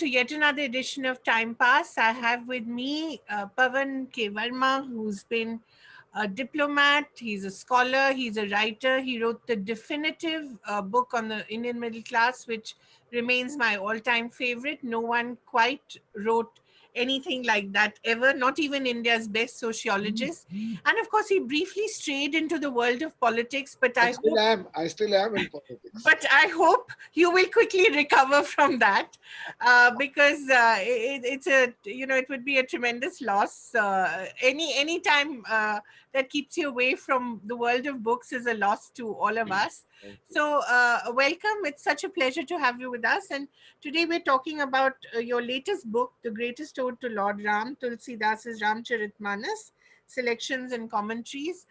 to yet another edition of Time Pass. I have with me Pavan K Varma, who's been a diplomat, he's a scholar, he's a writer. He wrote the definitive book on the Indian middle class, which remains my all time favorite. No one quite wrote anything like that ever, not even India's best sociologist. And of course, he briefly strayed into the world of politics, but I still am. I still am in politics. but I hope you will quickly recover from that, because it's a, it would be a tremendous loss. Any time that keeps you away from the world of books is a loss to all of us. Thank you. So welcome. It's such a pleasure to have you with us. And today we're talking about your latest book, The Greatest Ode to Lord Ram, Tulsi Das's Ramcharitmanas, Selections and Commentaries,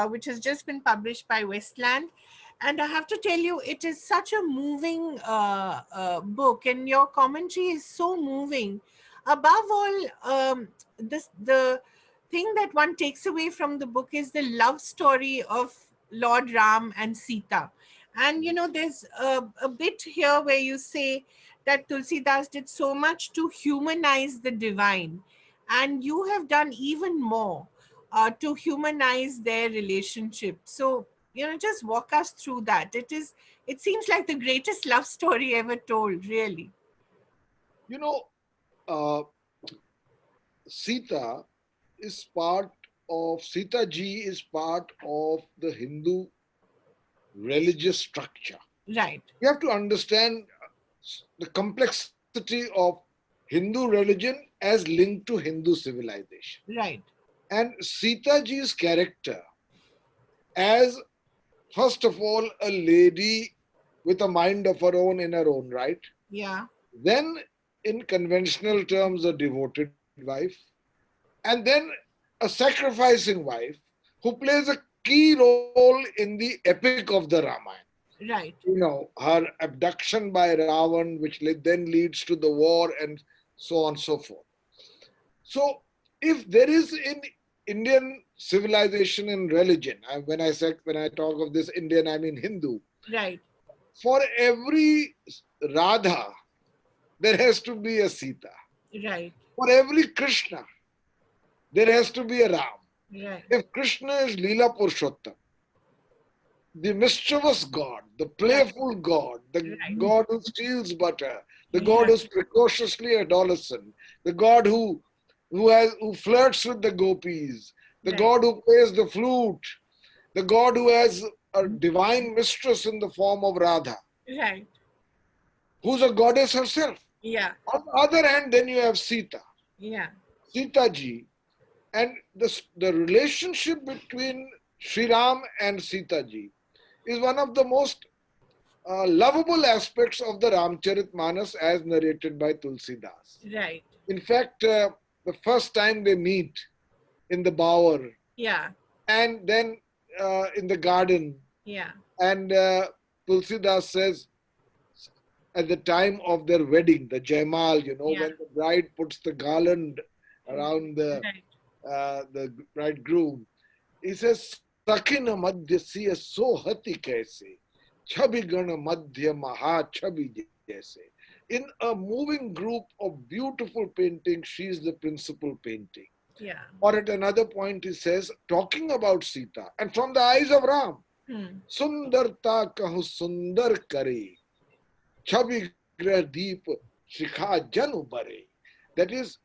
which has just been published by Westland. And I have to tell you, it is such a moving book, and your commentary is so moving. Above all, the thing that one takes away from the book is the love story of Lord Ram and Sita. And there's a bit here where you say that Tulsi Das did so much to humanize the divine, and you have done even more to humanize their relationship. So just walk us through that. It seems like the greatest love story ever told, really. You know, uh, Sita is part Sita ji is part of the Hindu religious structure. Right. You have to understand the complexity of Hindu religion as linked to Hindu civilization. Right. And Sita ji's character as, first of all, a lady with a mind of her own in her own right. Yeah. Then, in conventional terms, a devoted wife. And then a sacrificing wife who plays a key role in the epic of the Ramayana. Right. Her abduction by Ravan, which then leads to the war and so on and so forth. So, if there is in Indian civilization and religion, when I talk of this Indian, I mean Hindu. Right. For every Radha, there has to be a Sita. Right. For every Krishna, there has to be a Ram. Right. If Krishna is Leela Purushottam, the mischievous God, the playful God, the God who steals butter, the God who's precociously adolescent, the God who flirts with the gopis, the God who plays the flute, the God who has a divine mistress in the form of Radha, Right. who's a goddess herself. Yeah. On the other hand, then you have Sita. Yeah. Sita ji, and the relationship between Sri Ram and Sita ji is one of the most lovable aspects of the Ramcharitmanas as narrated by Tulsi Das. Right. In fact, the first time they meet in the bower, and then in the garden, and Tulsi Das says, at the time of their wedding, the Jaimal, when the bride puts the garland around the bridegroom, he says, Sakina madhya siya sohati kaise, chabi gana madhya maha chabi jaise. In a moving group of beautiful paintings, she is the principal painting. Yeah. Or at another point, he says, talking about Sita, and from the eyes of Ram, Sundarta kahu sundar kare, chabi gra deep shikha janu bare. That is,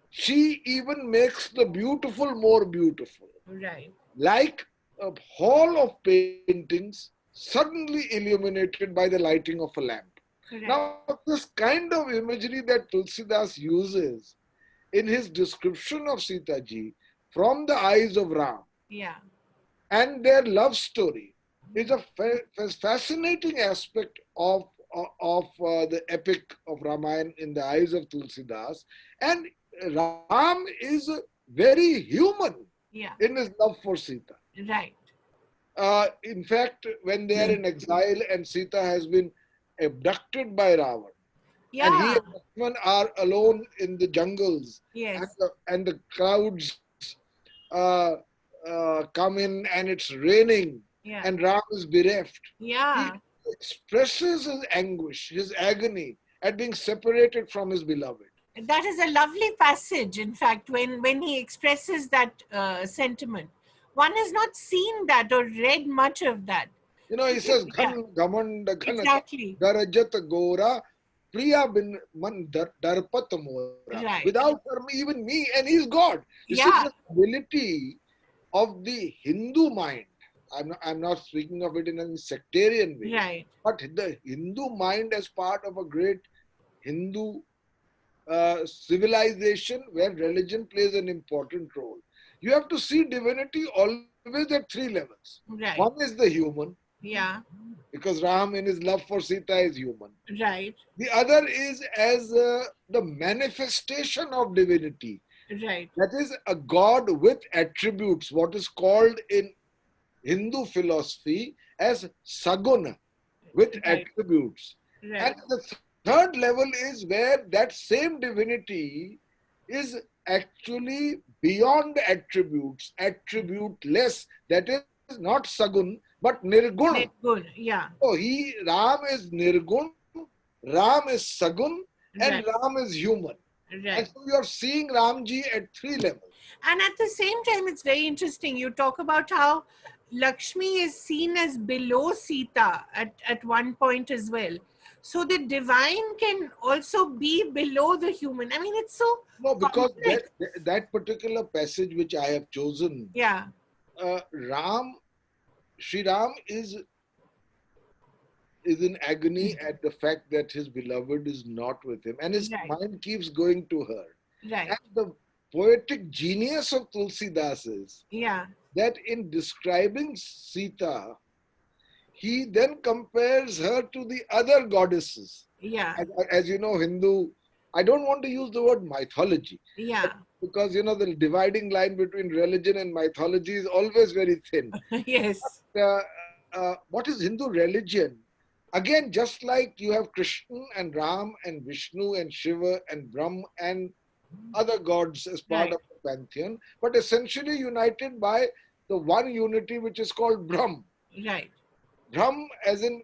she even makes the beautiful more beautiful. Right. Like a hall of paintings suddenly illuminated by the lighting of a lamp. Correct. Now, this kind of imagery that Tulsidas uses in his description of Sita ji from the eyes of Ram and their love story is a fascinating aspect of the epic of Ramayana in the eyes of Tulsidas. And Ram is very human in his love for Sita. Right. In fact, when they are in exile and Sita has been abducted by Ravan, and he and Lakshman are alone in the jungles, and the crowds come in and it's raining, and Ram is bereft. He expresses his anguish, his agony at being separated from his beloved. That is a lovely passage, in fact, when he expresses that sentiment. One has not seen that or read much of that. He says, Yeah, Ghan Gamanda Ghanaka exactly. Garajat Gora Priya bin Man Darpat Mora. Right. Without her, even me, and he's God. You see, Yeah. the ability of the Hindu mind. I'm not speaking of it in a sectarian way. Right. But the Hindu mind as part of a great Hindu civilization where religion plays an important role. You have to see divinity always at three levels. Right. One is the human. Yeah. Because Ram in his love for Sita is human. Right. The other is as the manifestation of divinity. Right. That is a God with attributes, what is called in Hindu philosophy as Saguna, with Right. attributes. Right. And the third level is where that same divinity is actually beyond attributes, attributeless. That is not Sagun, but Nirgun. Nirgun, yeah. So Ram is Nirgun, Ram is Sagun, and Right. Ram is human. Right. And so you are seeing Ramji at three levels. And at the same time, it's very interesting. You talk about how Laxmi is seen as below Sita at one point as well. So the divine can also be below the human. I mean, it's so No, because complex. that particular passage which I have chosen, Yeah. Sri Ram is in agony at the fact that his beloved is not with him, and his Right. mind keeps going to her. Right. And the poetic genius of Tulsi Das is Yeah. that in describing Sita, he then compares her to the other goddesses. Yeah. As you know, Hindu, I don't want to use the word mythology. Yeah. Because, the dividing line between religion and mythology is always very thin. Yes. But, what is Hindu religion? Again, just like you have Krishna and Ram and Vishnu and Shiva and Brahm and other gods as part of the pantheon, but essentially united by the one unity which is called Brahm. Right. Brahm as in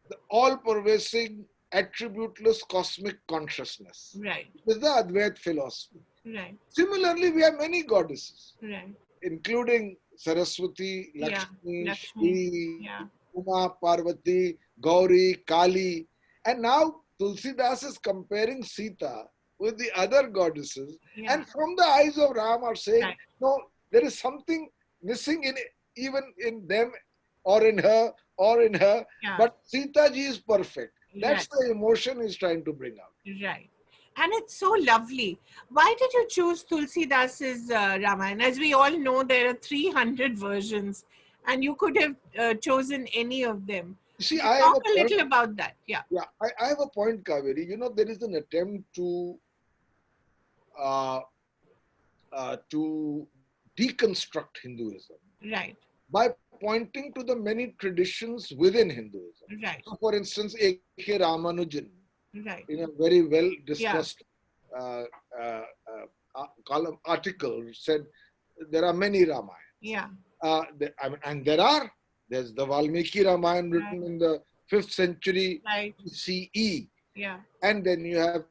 the all-pervasive, attributeless cosmic consciousness. Right. This is the Advaita philosophy. Right. Similarly, we have many goddesses, Right. including Saraswati, Laxmi, Laxmi. Shri, Yeah. Uma, Parvati, Gauri, Kali. And now Tulsi Das is comparing Sita with the other goddesses. Yeah. And from the eyes of Ram are saying, Right. no, there is something missing in even in them or in her or in her. Yeah. But Sita ji is perfect. That's Right. the emotion he's trying to bring out. Right. And it's so lovely. Why did you choose Tulsi Das's Ramayana? As we all know, there are 300 versions, and you could have chosen any of them. You see, Talk a little about that. Yeah. Yeah, I have a point, Kaveri. There is an attempt to deconstruct Hinduism. Right. By pointing to the many traditions within Hinduism. Right. So for instance, A.K. Ramanujan, Right. in a very well discussed column article, said there are many Ramayans. Yeah. And there's the Valmiki Ramayana written in the 5th century CE. Yeah. And then you have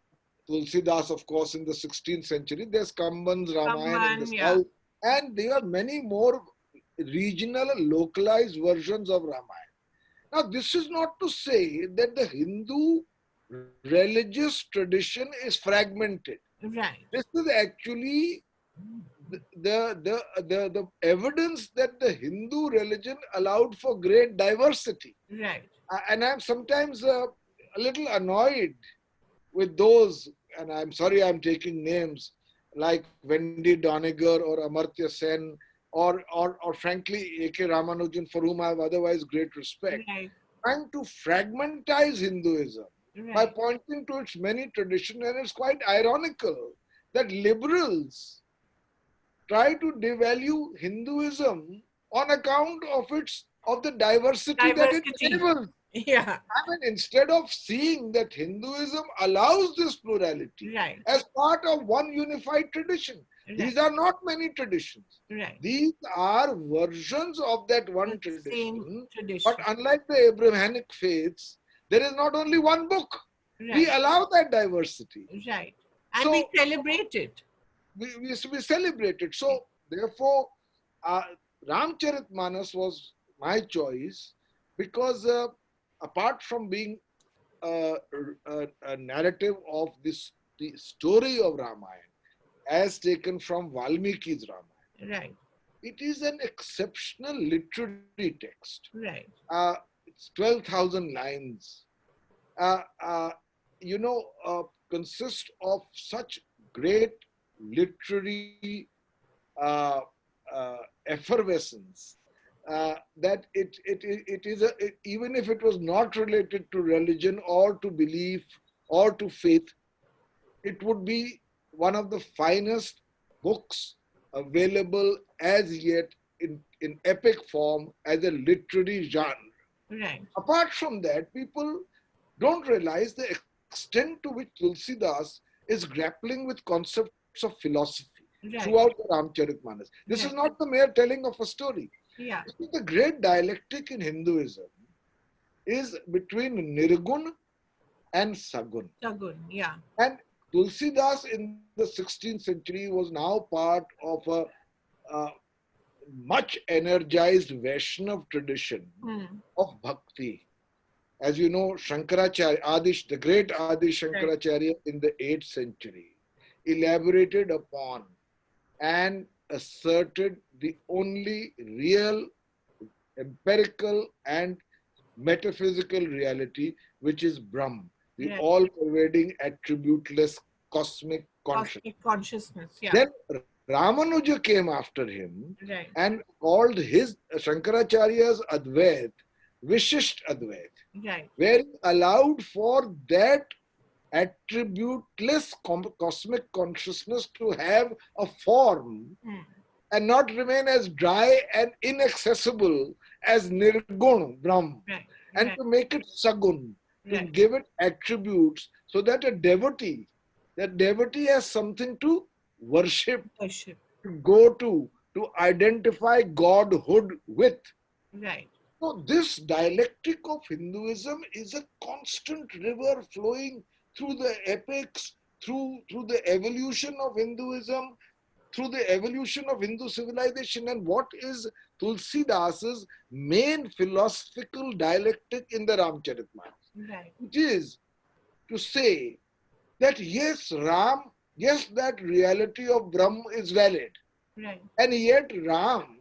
Tulsi Das, of course, in the 16th century. There's Kamban's Ramayana in the south. And there are many more regional and localized versions of Ramayana. Now, this is not to say that the Hindu religious tradition is fragmented. Right. This is actually the evidence that the Hindu religion allowed for great diversity. Right. And I'm sometimes a little annoyed with those, and I'm sorry I'm taking names, like Wendy Doniger or Amartya Sen, or frankly A.K. Ramanujan, for whom I have otherwise great respect, trying to fragmentize Hinduism by pointing to its many traditions. And it's quite ironical that liberals try to devalue Hinduism on account of the diversity that it enables. Yeah. I mean, instead of seeing that Hinduism allows this plurality as part of one unified tradition. These are not many traditions. These are versions of that one tradition. But unlike the Abrahamic faiths, there is not only one book. We allow that diversity. Right. And we celebrate it. We celebrate it. So, therefore, Ramcharitmanas was my choice because apart from being a narrative of the story of Ramayana as taken from Valmiki's Ramayana. Right. It is an exceptional literary text. Right. It's 12,000 lines. Uh, uh, Consists of such great literary uh, effervescence that even if it was not related to religion or to belief or to faith, it would be one of the finest books available as yet in epic form as a literary genre. Right. Apart from that, people don't realize the extent to which Tulsidas is grappling with concepts of philosophy throughout the Ramcharitmanas. This is not the mere telling of a story. Yeah. The great dialectic in Hinduism is between Nirgun and Sagun. Sagun, yeah. And Tulsidas in the 16th century was now part of a much energized Vaishnav tradition of bhakti. As you know, Shankaracharya, the great Adi Shankaracharya in the 8th century elaborated upon and asserted the only real empirical and metaphysical reality, which is Brahm, the all-pervading, attributeless cosmic consciousness. Yeah. Then Ramanuja came after him and called his Shankaracharya's Advait Vishisht Advait, where he allowed for that attributeless cosmic consciousness to have a form and not remain as dry and inaccessible as Nirgun, Brahm, and to make it Sagun, to give it attributes so that a devotee has something to worship, to go to identify godhood with. Right. So this dialectic of Hinduism is a constant river flowing through the epics, through the evolution of Hinduism, through the evolution of Hindu civilization. And what is Tulsidas's main philosophical dialectic in the Ramcharitmanas? Right. It is to say that yes, that reality of Brahm is valid. Right. And yet Ram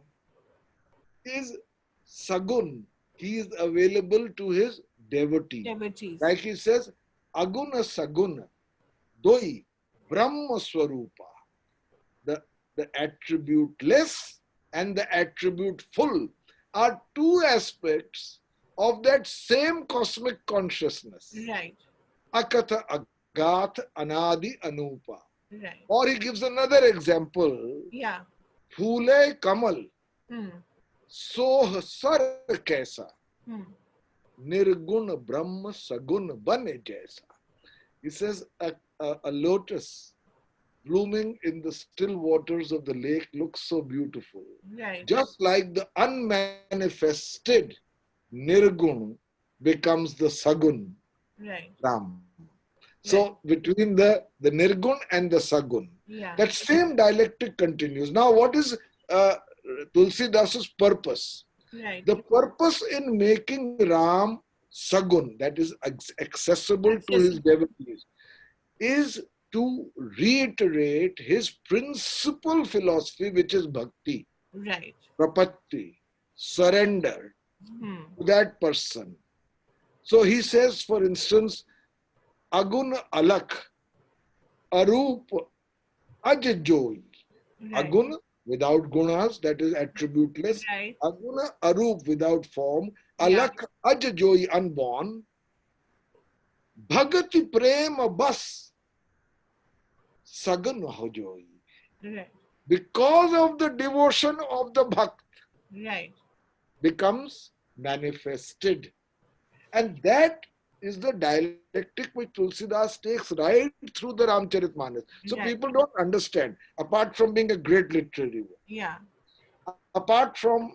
is Sagun. He is available to his devotees. Like he says, Aguna Saguna, Doi, Brahma Swarupa. The attributeless and the attributeful are two aspects of that same cosmic consciousness. Right. Akatha Agat Anadi Anupa. Right. Or he gives another example. Yeah. Phule Kamal. Soh Sar Kaisa. Nirgun Brahma Sagun Bane Jaisa. He says a lotus blooming in the still waters of the lake looks so beautiful. Right. Just like the unmanifested Nirgun becomes the Sagun, Ram. So between the Nirgun and the Sagun, that same dialectic continues. Now what is Tulsidas's purpose? Right. The purpose in making Ram Sagun, that is accessible to his devotees, is to reiterate his principal philosophy, which is bhakti, prapatti, surrender to that person. So he says, for instance, Agun Alak, Arup Ajjoy. Agun without gunas, that is attributeless. Aguna Arup without form. Alak Ajjoy unborn. Bhagati Prema Bas. Sagan Hojoy. Because of the devotion of the Bhakt, becomes manifested. And that is the dialectic which Tulsidas takes right through the Ramcharitmanas. So people don't understand, apart from being a great literary work, apart from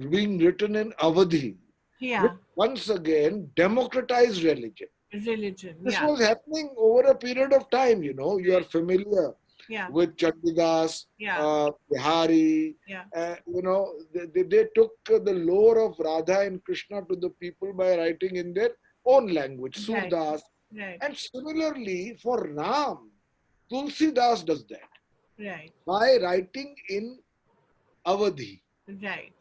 being written in Avadhi, which once again democratized religion. religion. This Yeah. was happening over a period of time, you are familiar Yeah. with Chandidas, Yeah. Bihari, Yeah. they took the lore of Radha and Krishna to the people by writing in their own language, Right. Surdas. Right. And similarly, for Ram, Tulsidas does that Right. by writing in Awadhi. Right.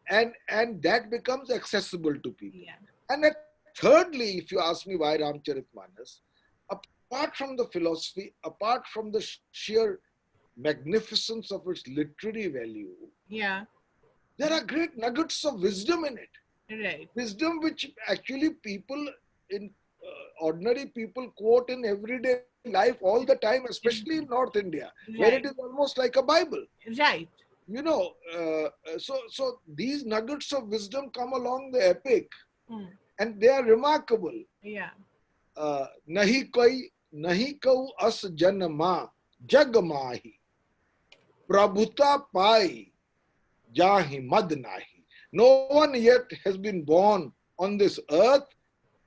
And that becomes accessible to people. Yeah. And then thirdly, if you ask me why Ramcharitmanas, apart from the philosophy, apart from the sheer magnificence of its literary value, Yeah. there are great nuggets of wisdom in it. Right. Wisdom which actually people in ordinary people quote in everyday life all the time, especially in North India, where it is Right. almost like a Bible. Right. So these nuggets of wisdom come along the epic, Hmm. and they are remarkable. Yeah. Nahi kau as janma jag mahi prabhuta pai jahi mad nahi. No one yet has been born on this earth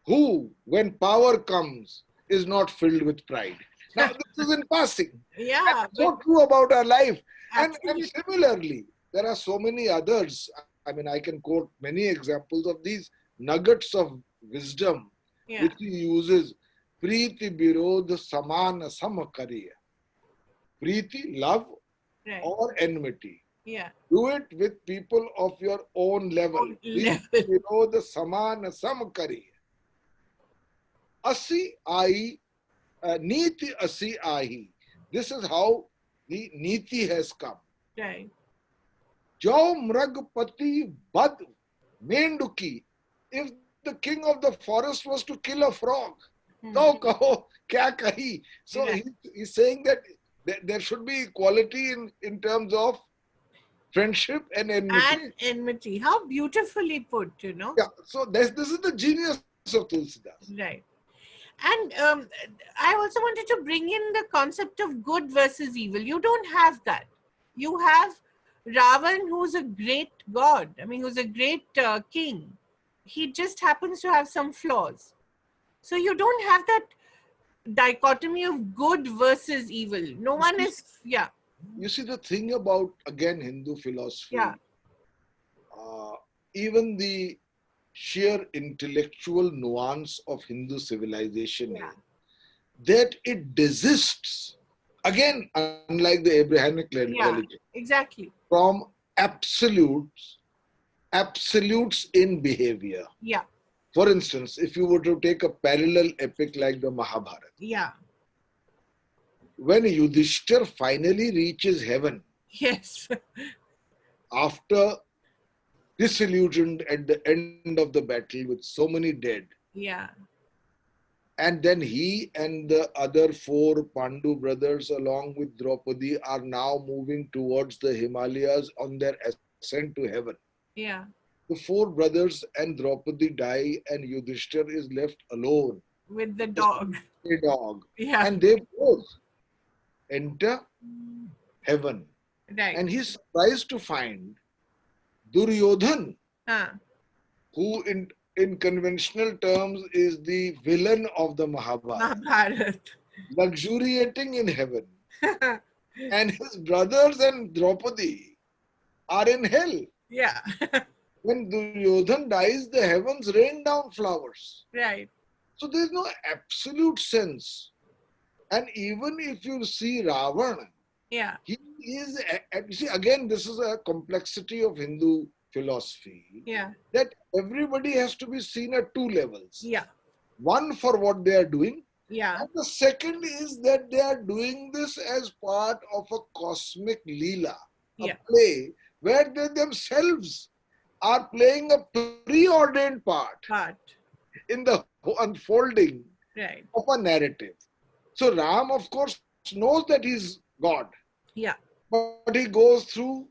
who, when power comes, is not filled with pride. Now, this is in passing. Yeah. And But so true about our life. And absolutely. similarly, there are so many others. I mean, I can quote many examples of these nuggets of wisdom Yeah. which he uses. Preeti Birod Samana Samakariya. Preeti, love Right. or enmity. Yeah. Do it with people of your own level. On Preeti level. Birod Samana Samakariya. Asi ai, Niti Asi ahi. This is how the Niti has come. Right. Jo Mragpati Bad Menduki. If the king of the forest was to kill a frog, Hmm. kaho, kya kahi. So Right. he's saying that there should be equality in terms of friendship and enmity. And enmity. How beautifully put, Yeah, so this is the genius of Tulsidas. Right. And I also wanted to bring in the concept of good versus evil. You don't have that. You have Ravan, who's a great god. I mean, who's a great king. He just happens to have some flaws. So you don't have that dichotomy of good versus evil. No You one see, is, yeah, you see the thing about, again, Hindu yeah, philosophy, uh, even the sheer intellectual nuance of Hindu civilization yeah, is that it desists, again, unlike the Abrahamic religion, yeah, exactly. from absolutes in behavior. Yeah, For instance, if you were to take a parallel epic like the Mahabharata, yeah, when Yudhishthir finally reaches heaven yes, after disillusioned at the end of the battle with so many dead, yeah, and then he and the other four Pandu brothers, along with Draupadi, are now moving towards the Himalayas on their ascent to heaven. yeah, The four brothers and Draupadi die, and Yudhishthir is left alone, with the just dog. a dog. Yeah, And they both enter heaven. right. And he's surprised to find Duryodhan, Huh. who in conventional terms is the villain of the Mahabharata, Mahabharat. luxuriating in heaven. And his brothers and Draupadi are in hell. Yeah, When Duryodhan dies, the heavens rain down flowers. right. So there's no absolute sense. And even if you see Ravana, Yeah, he is, you see, again, this is a complexity of Hindu philosophy, yeah, that everybody has to be seen at two levels. yeah, One, for what they are doing, yeah, and the second is that they are doing this as part of a cosmic leela, a yeah, play where they themselves are playing a preordained part. in the unfolding Right. of a narrative. So Ram, of course, knows that he's God, Yeah, but he goes through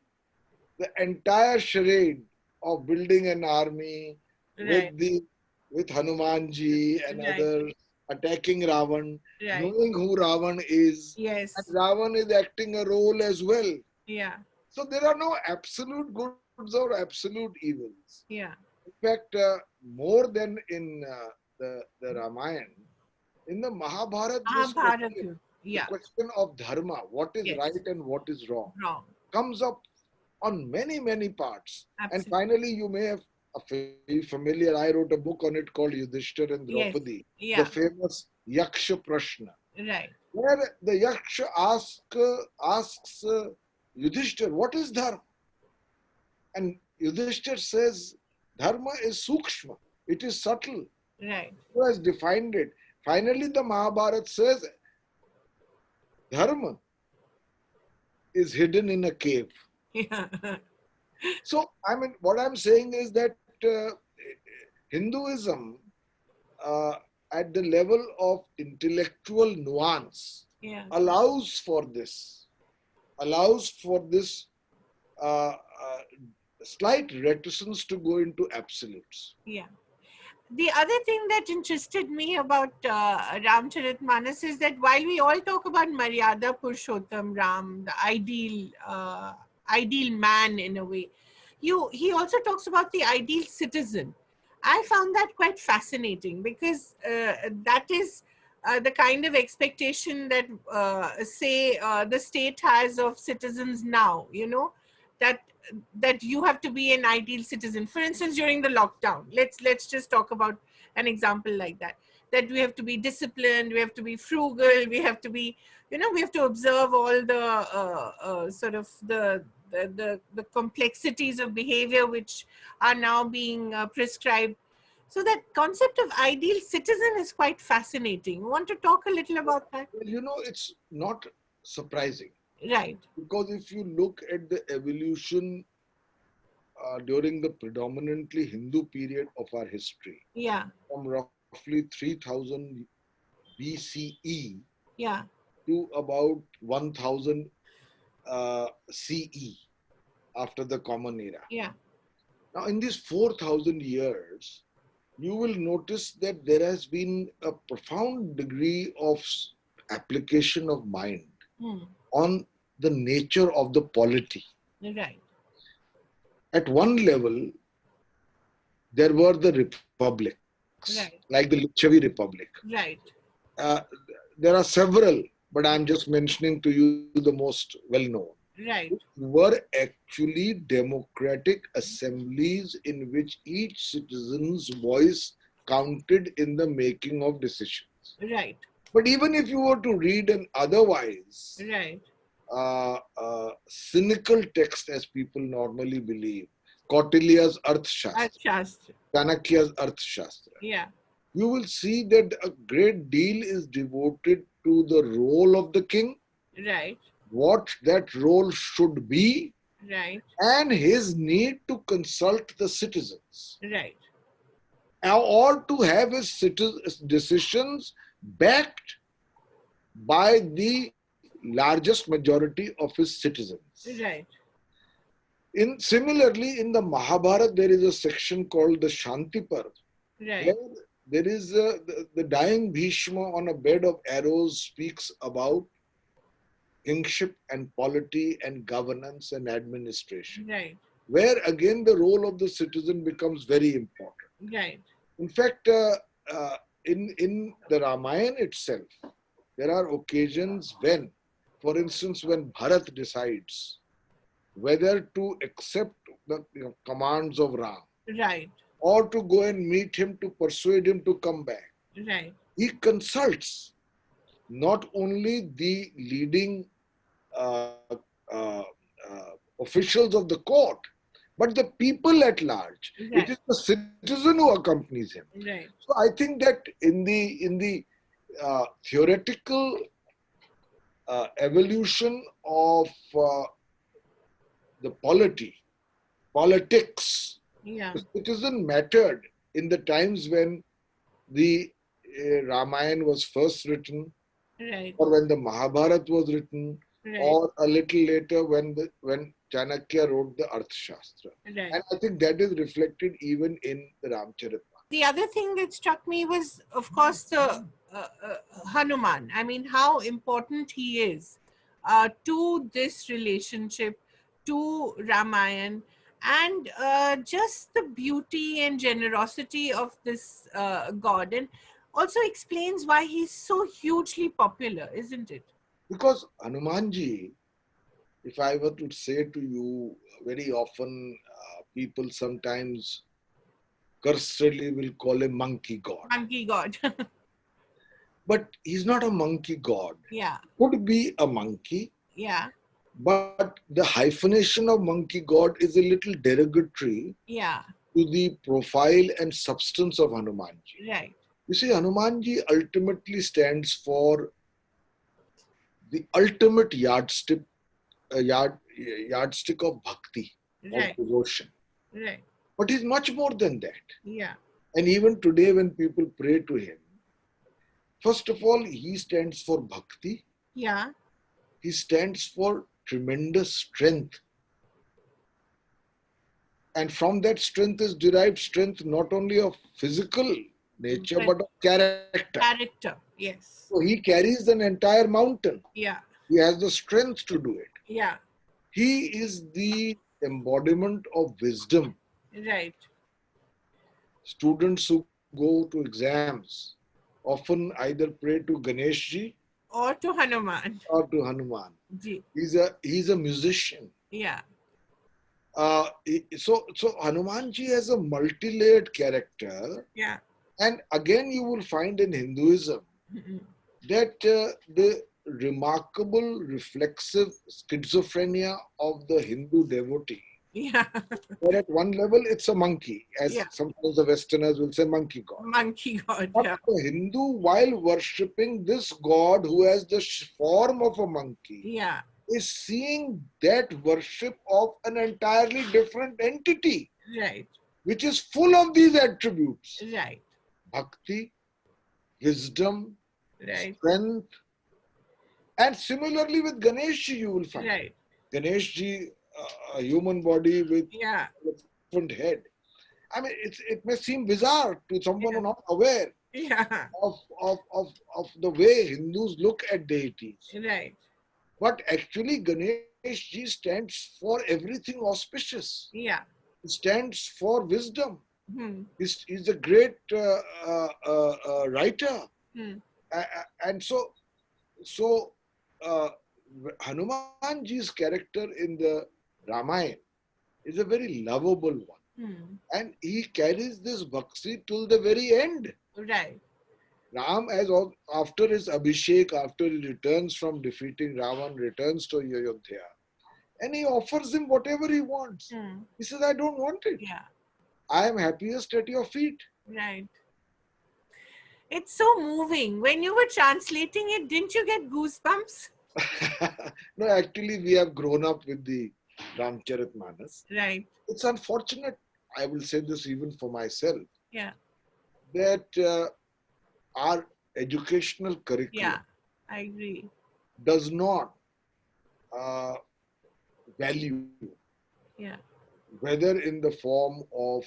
the entire charade of building an army right, with Hanumanji and right, others, attacking Ravan, right. knowing who Ravan is, and Yes, Ravan is acting a role as well. yeah, So there are no absolute goods or absolute evils. yeah, In fact, more than in the Ramayana, in the Mahabharata, Mahabharata. the Yeah. question of dharma, what is Yes. right and what is wrong, Wrong. comes up on many, many parts. And Absolutely. finally, you may have familiar, I wrote a book on it called Yudhishthir and Yes. Draupadi, the Yeah. famous Yaksha Prashna, Right. where the Yaksha asks Yudhishthir, what is dharma? And Yudhishthir says, dharma is sukshma, it is subtle. Right. Who has defined it? Finally, the Mahabharata says, dharma is hidden in a cave. Yeah. So, I mean, what I'm saying is that Hinduism, uh, at the level of intellectual nuance, Yeah. allows for this, allows for this uh, uh, slight reticence to go into absolutes. Yeah. The other thing that interested me about Ramcharitmanas is that while we all talk about Maryada Purushottam Ram, the ideal man in a way, he also talks about the ideal citizen. I found that quite fascinating because that is the kind of expectation that say the state has of citizens now. That that you have to be an ideal citizen. For instance, during the lockdown, let's just talk about an example like that. That we have to be disciplined, we have to be frugal, we have to be, we have to observe all the sort of the complexities of behavior which are now being prescribed. So that concept of ideal citizen is quite fascinating. You want to talk a little about that? Well, it's not surprising Right. because if you look at the evolution during the predominantly Hindu period of our history, Yeah. from roughly 3000 BCE Yeah. to about 1000 CE, after the Common Era. Yeah. Now, in these 4000 years, you will notice that there has been a profound degree of application of mind on the nature of the polity. Right. At one level, there were the republics, Right. like the Lichavi Republic. Right. Uh, there are several, but I'm just mentioning to you the most well known. Right. Were actually democratic assemblies in which each citizen's voice counted in the making of decisions. Right. But even if you were to read an otherwise Right. cynical text, as people normally believe, Kautilya's Arthashastra, Shastra. Chanakya's Arthashastra, Yeah. you will see that a great deal is devoted to the role of the king, Right. what that role should be, Right. and his need to consult the citizens, Right. or to have his decisions backed by the largest majority of his citizens. Right. Similarly, in the Mahabharata, there is a section called the Shanti Parv, Right. where there is the dying Bhishma on a bed of arrows speaks about kingship and polity and governance and administration, Right. where again the role of the citizen becomes very important. Right. In fact, in the Ramayana itself, there are occasions when, for instance, when Bharat decides whether to accept the commands of Ram Right. or to go and meet him to persuade him to come back, Right. he consults not only the leading uh, uh, officials of the court, but the people at large. It Right. is the citizen who accompanies him. Right. So I think that in the theoretical evolution of the politics, Yeah. the citizen mattered in the times when the Ramayana was first written, Right. or when the Mahabharata was written, Right. or a little later when Chanakya wrote the Arthashastra. Right. And I think that is reflected even in the Ramcharitmanas. The other thing that struck me was, of course, the Hanuman. I mean, how important he is to this relationship, to Ramayan. and just the beauty and generosity of this god, and also explains why he's so hugely popular, isn't it? Because Hanumanji, if I were to say to you, very often people sometimes cursorily will call him monkey god. Monkey god. But he's not a monkey god. Yeah. Could be a monkey. Yeah. But the hyphenation of monkey god is a little derogatory Yeah. to the profile and substance of Hanumanji. Right. You see, Hanumanji ultimately stands for the ultimate yardstick of bhakti, Right. of devotion. Right. But he's much more than that. Yeah. And even today, when people pray to him, first of all, he stands for bhakti. Yeah. He stands for tremendous strength. And from that strength is derived strength not only of physical nature, but of character. Character, yes. So he carries an entire mountain. Yeah. He has the strength to do it. Yeah. He is the embodiment of wisdom. Right. Students who go to exams often either pray to Ganeshji or to Hanuman. He's a musician. Yeah. So Hanumanji has a multi-layered character. Yeah. And again, you will find in Hinduism that the remarkable reflexive schizophrenia of the Hindu devotee. Yeah. Where at one level it's a monkey, as sometimes the Westerners will say monkey god. Monkey god, but the Hindu, while worshipping this god who has the form of a monkey, is seeing that worship of an entirely different entity. Right. Which is full of these attributes. Right. Bhakti, wisdom, right. strength. And similarly with Ganeshji, you will find. Right. Ganeshji, a human body with a different head. I mean, it may seem bizarre to someone who not aware of the way Hindus look at deities. Right. But actually, Ganeshji stands for everything auspicious. Yeah. He stands for wisdom. He's a great writer. And so Hanumanji's character in the Ramayana is a very lovable one. And he carries this bhakti till the very end. Right. Ram, after his Abhishek, after he returns from defeating Ravan, returns to Ayodhya. And he offers him whatever he wants. He says, I don't want it. Yeah. I am happiest at your feet. Right. It's so moving. When you were translating it, didn't you get goosebumps? No, actually, we have grown up with the Ramcharitmanas. Right. It's unfortunate, I will say this even for myself, that our educational curriculum I agree. does not value, whether in the form of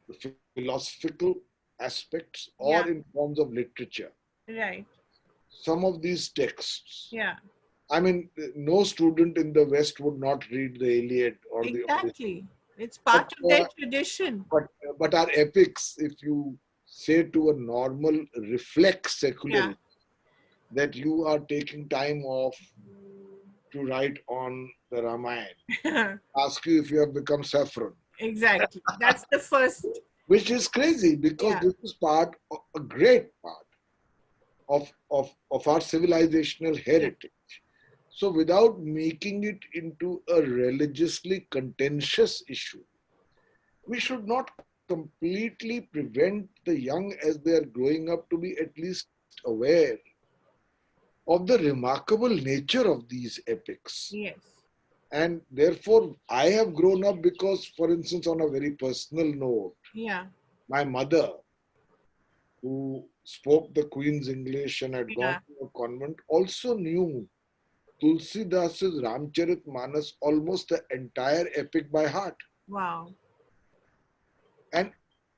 the philosophical aspects or in forms of literature. Right. Some of these texts. Yeah. I mean, no student in the West would not read the Iliad or the Odyssey. It's part of their tradition. But our epics, if you say to a normal reflex secularist that you are taking time off to write on the Ramayana, ask you if you have become saffron. Exactly. That's the first. Which is crazy because this is a great part of our civilizational heritage. So without making it into a religiously contentious issue, we should not completely prevent the young as they are growing up to be at least aware of the remarkable nature of these epics. Yes. And therefore, I have grown up because, for instance, on a very personal note, my mother, who spoke the Queen's English and had gone to a convent, also knew Tulsi Das's Ramcharitmanas, almost the entire epic by heart. Wow. And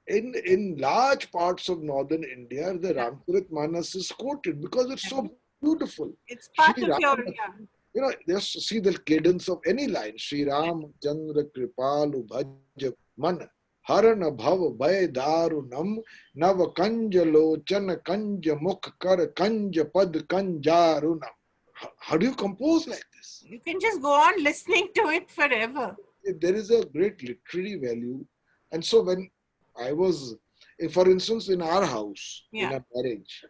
in large parts of northern India, the Ramcharitmanas is quoted because it's so beautiful. It's part of your Just see the cadence of any line. Shri Ram Chandra Kripalu Bhaj Man Harana Bhav Bhay Darunam Nava Kanja Lochana Kanja Mukh Kar Kanja Pad Kanjarunam. How do you compose like this? You can just go on listening to it forever. There is a great literary value. And so when I was, for instance, in our house, in a marriage,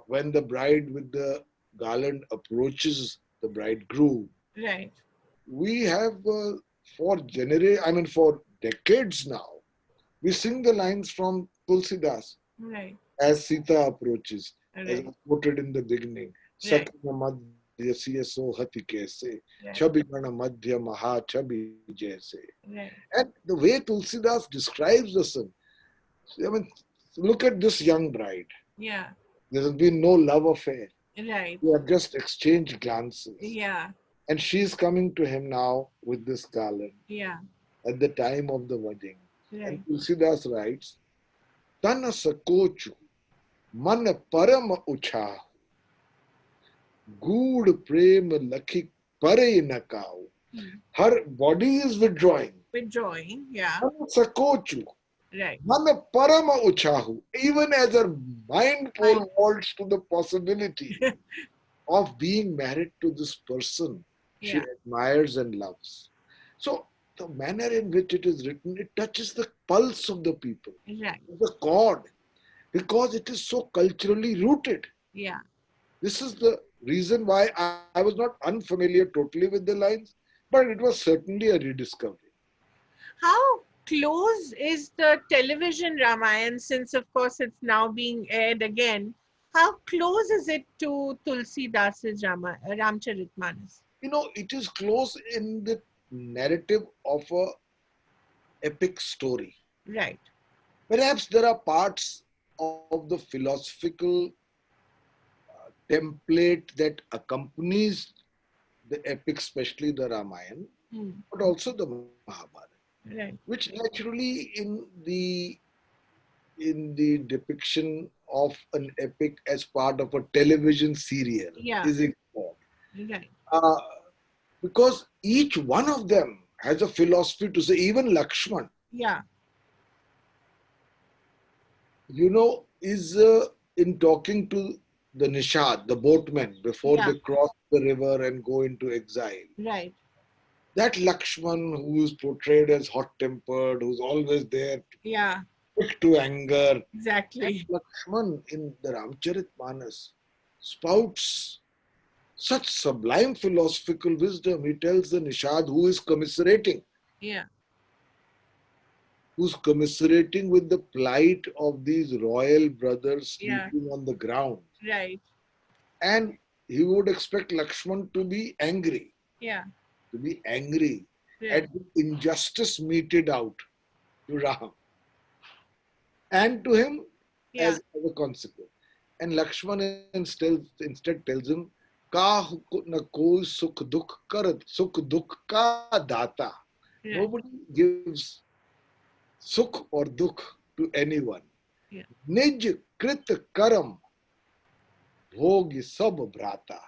when the bride with the garland approaches the bridegroom, right, we have for decades now, we sing the lines from Tulsi Das, right, as Sita approaches, right, as quoted in the beginning. Right. Sakna madhya siya sohati kaise, chabi gana madhya maha chabi jaise. And the way Tulsi Das describes the sun, I mean, look at this young bride. Yeah. There has been no love affair. Right. We have just exchanged glances. Yeah. And she's coming to him now with this garland. Yeah. At the time of the wedding. Right. And Tulsidas writes, Tana sakochu, man param ucha, good prem lakhi pare nakau. Her body is withdrawing. Withdrawing, yeah. Tana sakochu. Right. Man parama uchahu. Even as her mind pole vaults to the possibility of being married to this person she admires and loves. So the manner in which it is written, it touches the pulse of the people, the chord, because it is so culturally rooted. Yeah. This is the reason why I was not unfamiliar totally with the lines, but it was certainly a rediscovery. How close is the television Ramayana, since of course it's now being aired again? How close is it to Tulsi Das's Ramcharitmanas? It is close in the narrative of a epic story. Right. Perhaps there are parts of the philosophical template that accompanies the epic, especially the Ramayana, but also the Mahabharata, which naturally in the depiction of an epic as part of a television serial is explored. Right. Because each one of them has a philosophy to say, even Lakshman. Yeah. Is in talking to the Nishad, the boatmen, before they cross the river and go into exile. Right. That Lakshman who is portrayed as hot-tempered, who's always there, quick to anger. Exactly. That Lakshman in the Ramcharitmanas spouts such sublime philosophical wisdom. He tells the Nishad who is commiserating. Yeah. Who's commiserating with the plight of these royal brothers sleeping on the ground. Right. And he would expect Lakshman to be angry. Yeah. To be angry at the injustice meted out to Ram. And to him as a consequence. And Lakshman instead tells him, Ka na koi sukh dukh karat, sukh dukh ka data. Nobody gives sukh or dukh to anyone. Nij krit karam bhogi sab bhrata.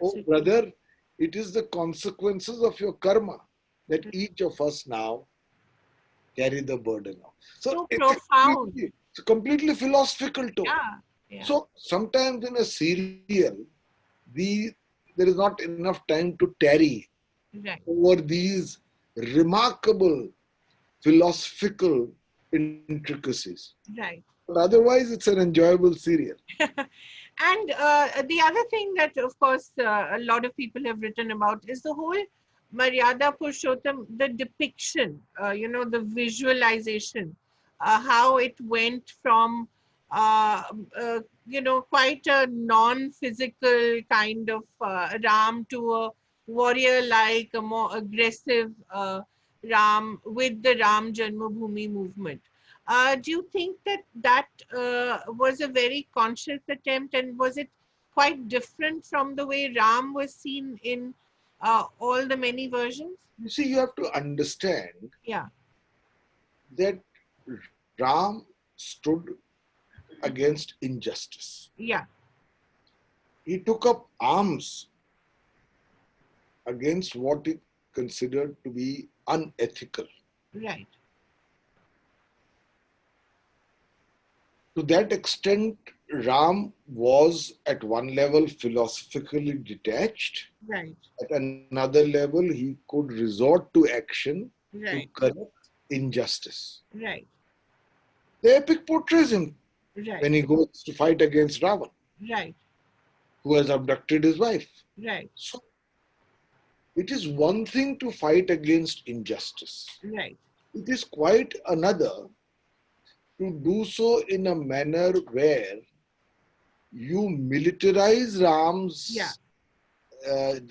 Oh brother, it is the consequences of your karma that each of us now carry the burden of. So profound. It's a completely philosophical tone. Yeah. So sometimes in a serial, there is not enough time to tarry over these remarkable philosophical intricacies. Right. But otherwise, it's an enjoyable serial. And the other thing that, of course, a lot of people have written about is the whole Maryada Purushottam, the depiction, the visualization, how it went from, quite a non-physical kind of Ram to a warrior-like, a more aggressive Ram with the Ram Janmabhoomi movement. Do you think that was a very conscious attempt, and was it quite different from the way Ram was seen in all the many versions? You see, you have to understand that Ram stood against injustice. Yeah. He took up arms against what is considered to be unethical. Right. To that extent, Ram was at one level philosophically detached. Right. At another level, he could resort to action to Right. correct injustice. Right. The epic portrays him Right. when he goes to fight against Ravan, Right. who has abducted his wife. Right. So it is one thing to fight against injustice. Right. It is quite another to do so in a manner where you militarize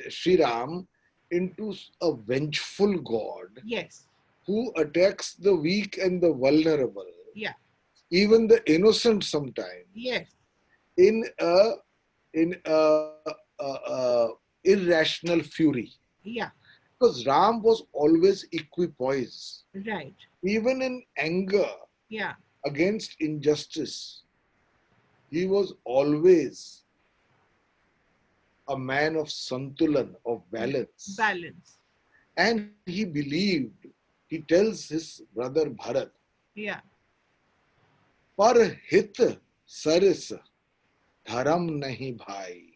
Sri Ram into a vengeful god. Yes. Who attacks the weak and the vulnerable. Yeah. Even the innocent sometimes. Yes. In a irrational fury. Yeah. Because Ram was always equipoised. Right. Even in anger. Yeah. Against injustice, he was always a man of santulan, of balance. Balance. And he believed, he tells his brother Bharat, yeah, par hit saris dharam nahi bhai,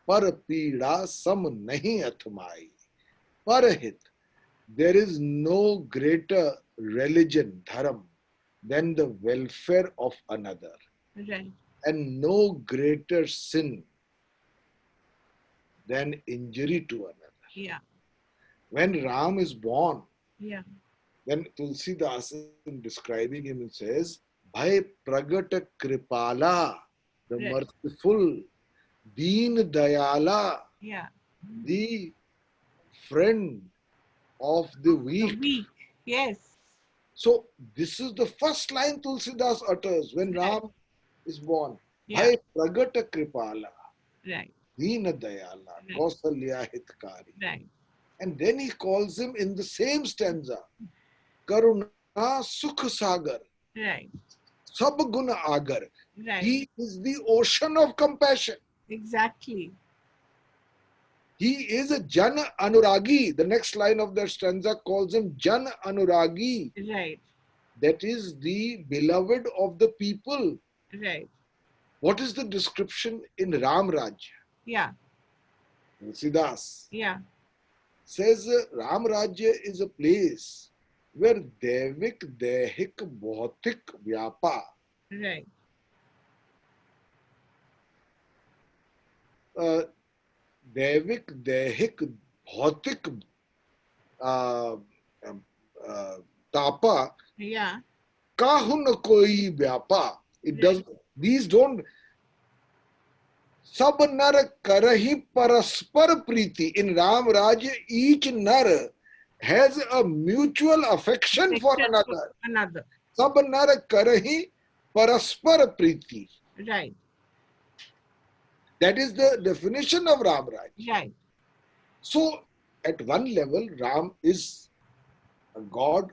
par peeda sam nahi athmai. Par hit, there is no greater religion, dharam, than the welfare of another. Right. And no greater sin than injury to another. Yeah. When Ram is born, yeah, then Tulsi Das in describing him and says, Bhai Pragata Kripala, the right. merciful, Deen Dayala, yeah, the friend of the weak. The weak, yes. So this is the first line Tulsi Das utters when Right. Ram is born. Yeah. Bhai Pragata Kripala, Right. Deen Dayala, Right. Kausalya Hitkari. Right. And then he calls him in the same stanza, Karuna Sukh Sagar, Right. Sab Guna Agar. Right. He is the ocean of compassion. Exactly. He is a Jan Anuragi. The next line of that stanza calls him Jan Anuragi. Right. That is the beloved of the people. Right. What is the description in Ram Rajya? Yeah. Tulsidas Yeah. says Ram Rajya is a place where Devik, Dehik, Bhautik, Vyapa. Right. Devik, Dehik, Bhautik, Tapa. Yeah. Kahun koi vyapa. It does. These don't. Sab nar karahi paraspar priti. In Ram Raj, each nar has a mutual affection for another. Sab nar karahi paraspar priti. Right. That is the definition of Ram Raj. Right. So, at one level, Ram is a god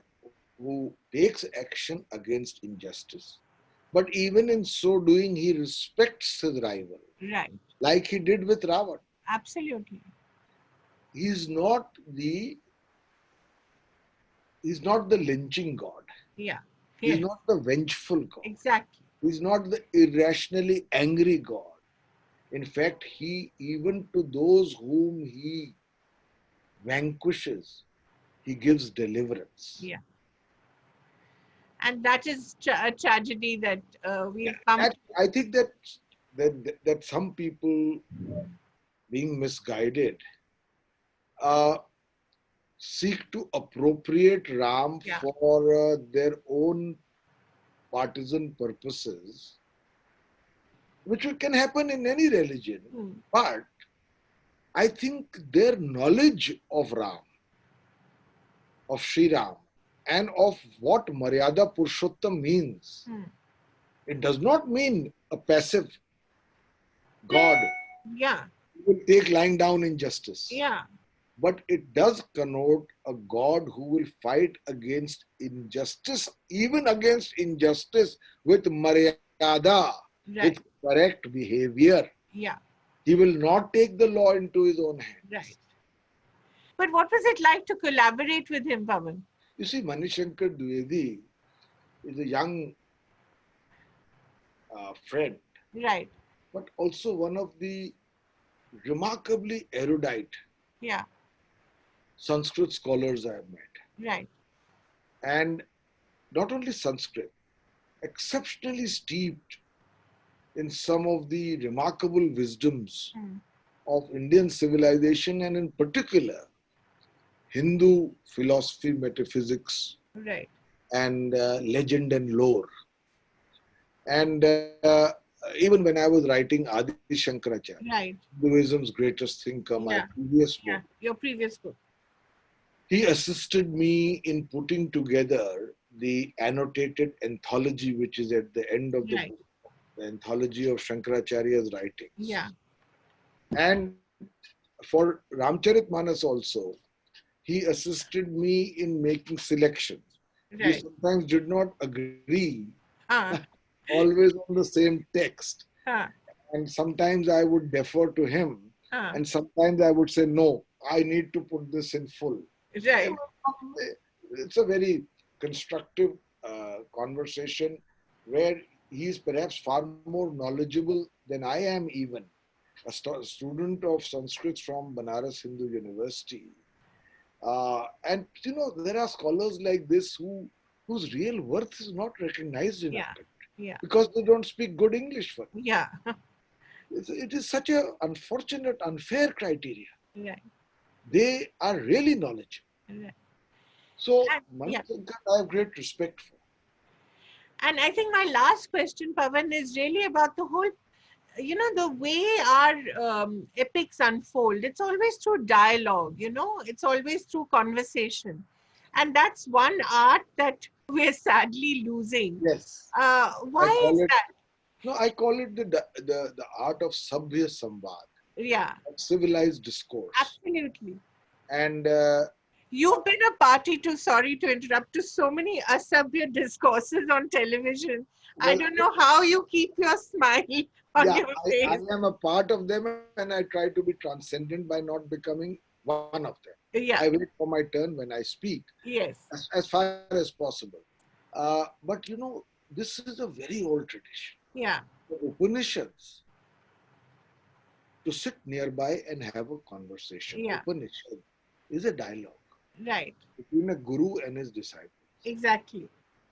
who takes action against injustice. But even in so doing, he respects his rival. Right. Like he did with Ravan. Absolutely. He's not the lynching god. Yeah. He's not the vengeful god. Exactly. He's not the irrationally angry god. In fact, he, even to those whom he vanquishes, he gives deliverance. Yeah. And that is a tragedy that we've come to. I think that some people, being misguided, seek to appropriate Ram for their own partisan purposes, which can happen in any religion. But I think their knowledge of Ram, of Sri Ram, and of what Maryada Purushottam means, it does not mean a passive God who will take lying down injustice. Yeah. But it does connote a God who will fight against injustice, even against injustice with Maryada, with correct behavior. Yeah. He will not take the law into his own hands. Right. But what was it like to collaborate with him, Pavan? You see, Manishankar Dwivedi is a young friend, Right. but also one of the remarkably erudite Sanskrit scholars I have met. Right. And not only Sanskrit, exceptionally steeped in some of the remarkable wisdoms of Indian civilization, and in particular Hindu philosophy, metaphysics, right, and legend and lore. And even when I was writing Adi Shankaracharya, right, Hinduism's greatest thinker, my previous book, your previous book, he assisted me in putting together the annotated anthology, which is at the end of the book, the anthology of Shankaracharya's writings. Yeah. And for Ramcharitmanas also, he assisted me in making selections. Right. We sometimes did not agree always on the same text. And sometimes I would defer to him. And sometimes I would say, no, I need to put this in full. Right. It's a very constructive conversation where he is perhaps far more knowledgeable than I am even. A student of Sanskrit from Banaras Hindu University. And there are scholars like this whose real worth is not recognized in our country because they don't speak good English for it. Yeah. It is such an unfortunate, unfair criteria. Right. They are really knowledgeable. Right. So, Manishankar, I have great respect for. And I think my last question, Pavan, is really about the whole, the way our epics unfold. It's always through dialogue, it's always through conversation. And that's one art that we're sadly losing. Yes. Why is that? No, I call it the art of Sabhya Samvad. Yeah. Civilized discourse. Absolutely. And you've been a party to, sorry to interrupt, to so many asabhya discourses on television. Well, I don't know how you keep your smile on your face. I am a part of them, and I try to be transcendent by not becoming one of them. Yeah. I wait for my turn when I speak. Yes. As far as possible. But this is a very old tradition. Yeah. The Upanishads, to sit nearby and have a conversation. Yeah. Upanishad is a dialogue. Right. Between a guru and his disciples. Exactly.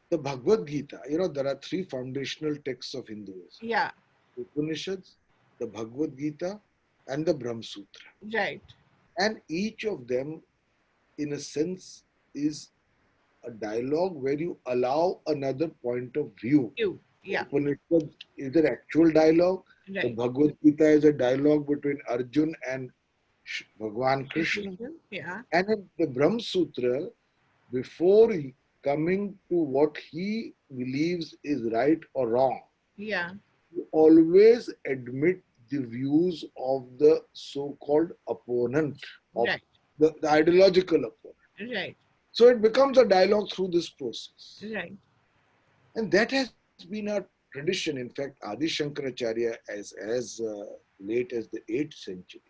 The Bhagavad Gita, there are 3 foundational texts of Hinduism. Yeah. Upanishads, the Bhagavad Gita, and the Brahma Sutra. Right. And each of them, in a sense, is a dialogue where you allow another point of view. Yeah. Upanishad is an actual dialogue. Right. The Bhagavad Gita is a dialogue between Arjun and Bhagwan Krishna. Yeah. And in the Brahma Sutra, before coming to what he believes is right or wrong, you always admit the views of the so-called opponent, of the ideological opponent. Right. So it becomes a dialogue through this process. Right. And that has been our tradition. In fact, Adi Shankaracharya, as late as the 8th century,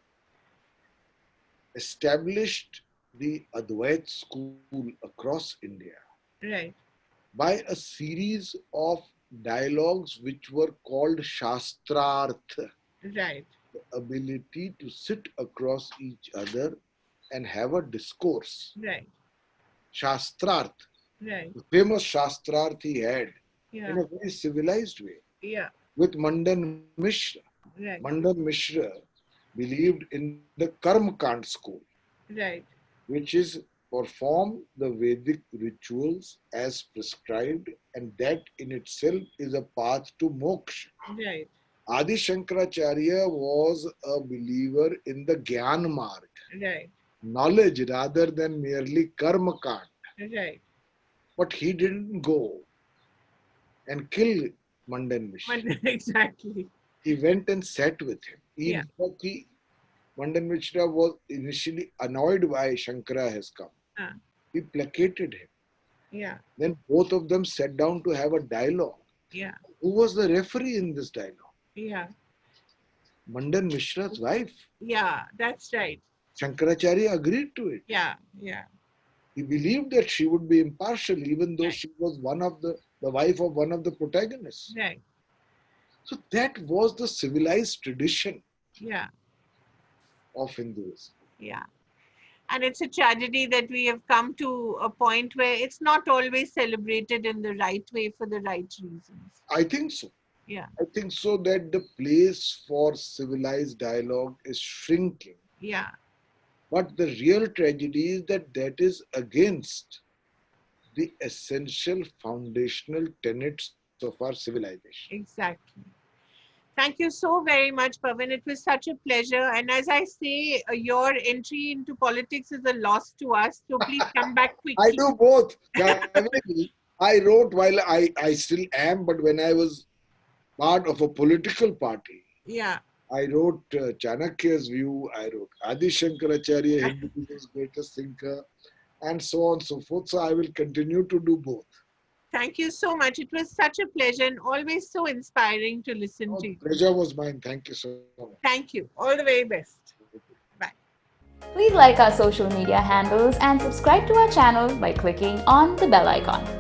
established the Advait school across India. Right. By a series of dialogues which were called Shastrarth. Right. The ability to sit across each other and have a discourse. Right. Shastrarth. Right. The famous Shastrarth he had in a very civilized way. Yeah. With Mandan Mishra. Right. Mandan Mishra believed in the Karmakant school. Right. Which is perform the Vedic rituals as prescribed, and that in itself is a path to moksha. Right. Adi Shankaracharya was a believer in the Gyan Marg. Right. Knowledge rather than merely karma kand. Right. But he didn't go and kill Mandan Mishra. Exactly. He went and sat with him. In fact, Mandan Mishra was initially annoyed by Shankara has come. He placated him. Yeah. Then both of them sat down to have a dialogue. Yeah. Who was the referee in this dialogue? Yeah. Mandan Mishra's wife. Yeah, that's right. Shankaracharya agreed to it. Yeah, yeah. He believed that she would be impartial, even though she was one of the wife of one of the protagonists. Right. So that was the civilized tradition of Hinduism. Yeah. And it's a tragedy that we have come to a point where it's not always celebrated in the right way for the right reasons. I think so. Yeah. I think so that the place for civilized dialogue is shrinking. Yeah. But the real tragedy is that is against the essential foundational tenets of our civilization. Exactly. Thank you so very much, Pavan. It was such a pleasure. And as I say, your entry into politics is a loss to us. So please come back quickly. I do both. I wrote while I still am, but when I was part of a political party, I wrote Chanakya's view, I wrote Adi Shankaracharya, Hinduism's greatest thinker, and so on and so forth. So I will continue to do both. Thank you so much. It was such a pleasure and always so inspiring to listen to you. Pleasure was mine. Thank you so much. Thank you. All the very best. Bye. Please like our social media handles and subscribe to our channel by clicking on the bell icon.